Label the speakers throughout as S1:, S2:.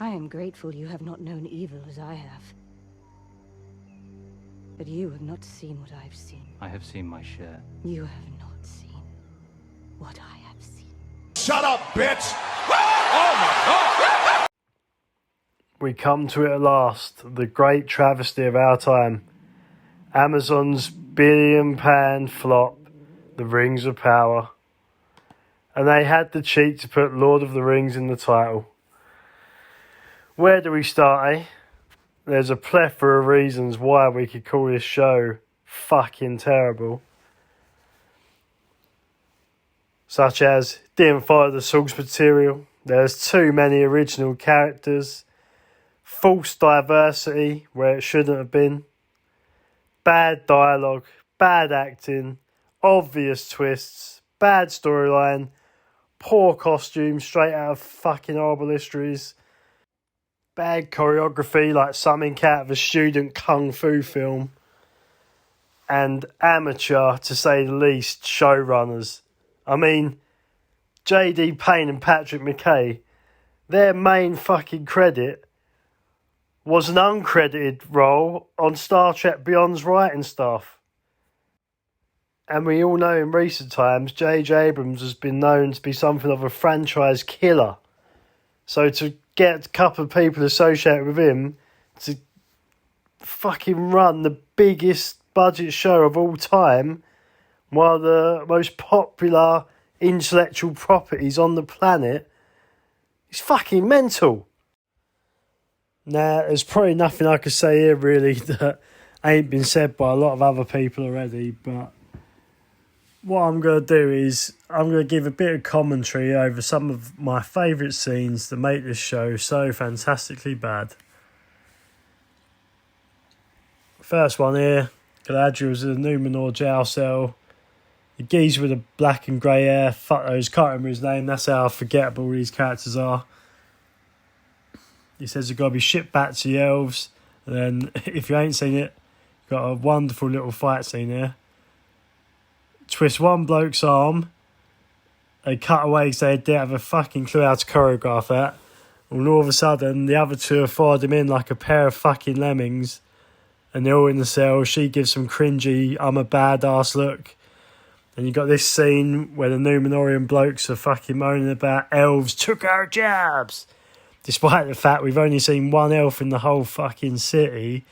S1: I am grateful you have not known evil as I have. But you have not seen what I've seen.
S2: I have seen my share.
S1: You have not seen what I have seen.
S3: Shut up, bitch! Oh my God!
S4: We come to it at last, the great travesty of our time. Amazon's billion-pound flop, The Rings of Power. And they had the cheek to put Lord of the Rings in the title. Where do we start, eh? There's a plethora of reasons why we could call this show fucking terrible. Such as, didn't follow the source material, there's too many original characters, false diversity where it shouldn't have been, bad dialogue, bad acting, obvious twists, bad storyline, poor costume straight out of fucking horrible histories, bad choreography like something out of a student kung fu film, and amateur, to say the least, showrunners. I mean, J.D. Payne and Patrick McKay, their main fucking credit was an uncredited role on Star Trek Beyond's writing staff. And we all know in recent times, J.J. Abrams has been known to be something of a franchise killer. So to get a couple of people associated with him to fucking run the biggest budget show of all time, while the most popular intellectual properties on the planet, is fucking mental. Now, there's probably nothing I could say here really that ain't been said by a lot of other people already, but what I'm going to do is I'm going to give a bit of commentary over some of my favourite scenes that make this show so fantastically bad. First one here, Galadriel's in the Numenor jail cell. The geezer with the black and grey hair, fuck those, can't remember his name, that's how forgettable these characters are. He says you've got to be shipped back to the elves, and then if you ain't seen it, got a wonderful little fight scene here. Twist one bloke's arm, they cut away because they didn't have a fucking clue how to choreograph that, and all of a sudden the other two have fired him in like a pair of fucking lemmings, and they're all in the cell. She gives some cringy I'm a badass look, and you got this scene where the Numenorian blokes are fucking moaning about elves took our jobs, despite the fact we've only seen one elf in the whole fucking city,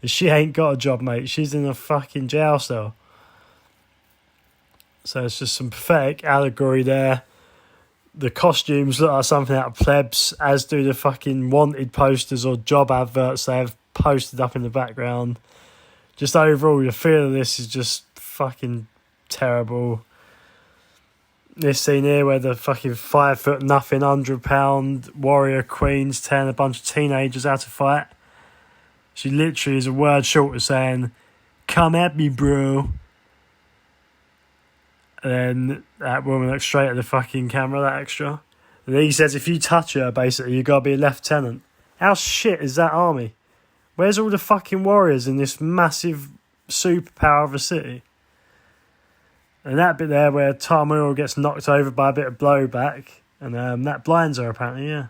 S4: and she ain't got a job, mate. She's in a fucking jail cell. So it's just some pathetic allegory there. The costumes look like something out of Plebs, as do the fucking wanted posters or job adverts they have posted up in the background. Just overall, the feel of this is just fucking terrible. This scene here where the fucking 5'0" nothing, 100-pound warrior queen's telling a bunch of teenagers how to fight. She literally is a word short of saying, "Come at me, bro." And then that woman looks straight at the fucking camera, that extra. And then he says if you touch her, basically, you got to be a lieutenant. How shit is that army? Where's all the fucking warriors in this massive superpower of a city? And that bit there where Tamriel gets knocked over by a bit of blowback, and that blinds her apparently, yeah.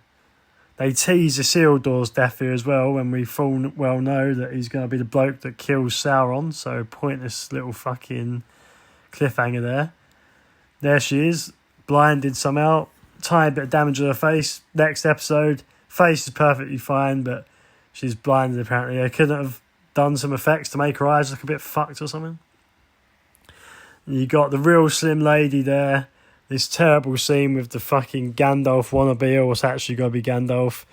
S4: They tease Isildur's death here as well, when we full well know that he's going to be the bloke that kills Sauron, so pointless little fucking cliffhanger there. There she is, blinded somehow, tiny bit of damage on her face. Next episode, face is perfectly fine, but she's blinded apparently. They couldn't have done some effects to make her eyes look a bit fucked or something. You got the real slim lady there. This terrible scene with the fucking Gandalf wannabe, or what's actually going to be Gandalf.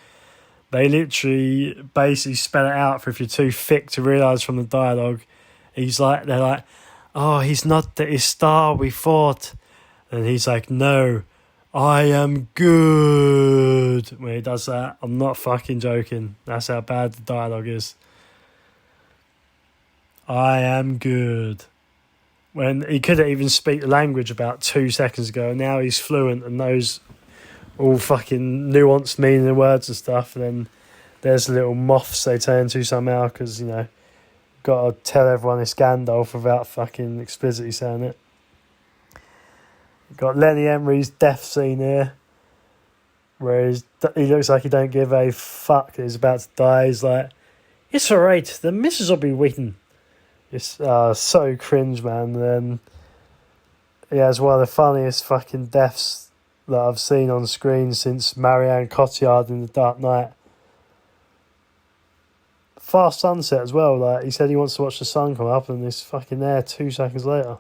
S4: They literally basically spell it out for if you're too thick to realise from the dialogue. They're like, oh, he's not the Istar we thought. And he's like, no, I am good. When he does that, I'm not fucking joking. That's how bad the dialogue is. I am good. When he couldn't even speak the language about 2 seconds ago, and now he's fluent and knows all fucking nuanced meaning of words and stuff. And then there's little moths they turn into somehow, because, you know, got to tell everyone it's Gandalf without fucking explicitly saying it. Got Lenny Emery's death scene here. where he looks like he don't give a fuck that he's about to die. He's like, it's alright, the missus will be waiting. It's so cringe, man. And yeah, it's one of the funniest fucking deaths that I've seen on screen since Marianne Cotillard in The Dark Knight. Fast sunset as well. Like, he said he wants to watch the sun come up, and it's fucking there 2 seconds later.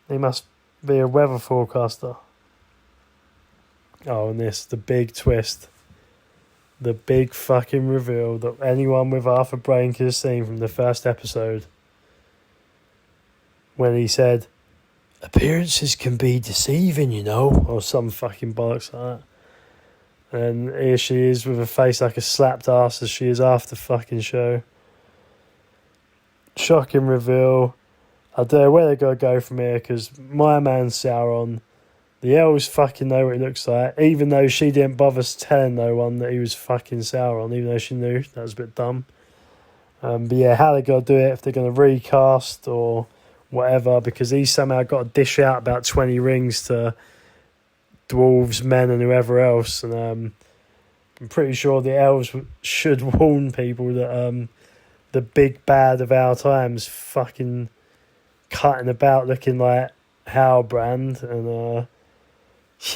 S4: He must be a weather forecaster. Oh, and the big twist. The big fucking reveal that anyone with half a brain could have seen from the first episode. When he said, appearances can be deceiving, you know, or some fucking bollocks like that. And here she is with a face like a slapped ass as she is after fucking show. Shocking reveal. I don't know where they're going to go from here, because my man Sauron, the elves fucking know what he looks like, even though she didn't bother telling no one that he was fucking Sauron, even though she knew. That was a bit dumb. But yeah, how they're going to do it, if they're going to recast or whatever, because he somehow got to dish out about 20 rings to dwarves, men and whoever else, and I'm pretty sure the elves should warn people that the big bad of our times fucking cutting about looking like Halbrand, and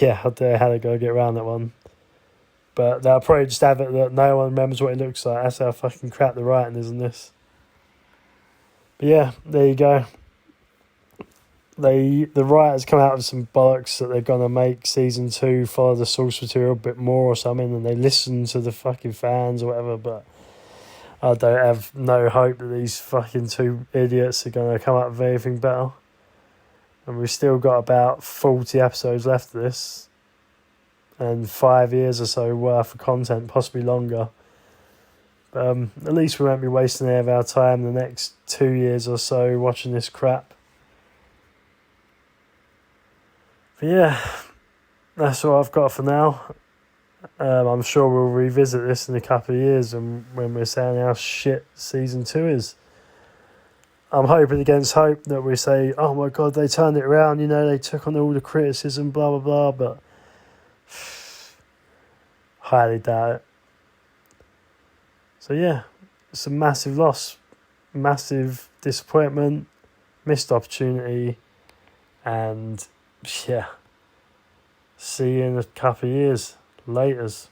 S4: yeah, I don't know how they're going to get around that one. But they'll probably just have it that no one remembers what it looks like. That's how fucking crap the writing is in this. But yeah, there you go. The writers come out with some bollocks that they're going to make season 2 follow the source material a bit more or something, and they listen to the fucking fans or whatever, but I don't have no hope that these fucking 2 idiots are going to come up with anything better. And we've still got about 40 episodes left of this, and 5 years or so worth of content, possibly longer. But at least we won't be wasting any of our time the next 2 years or so watching this crap. But yeah, that's all I've got for now. I'm sure we'll revisit this in a couple of years when we're saying how shit season 2 is. I'm hoping against hope that we say, oh my god, they turned it around, you know, they took on all the criticism, blah blah blah, but highly doubt it. So yeah, it's a massive loss, massive disappointment, missed opportunity, and yeah, see you in a couple of years. Laters.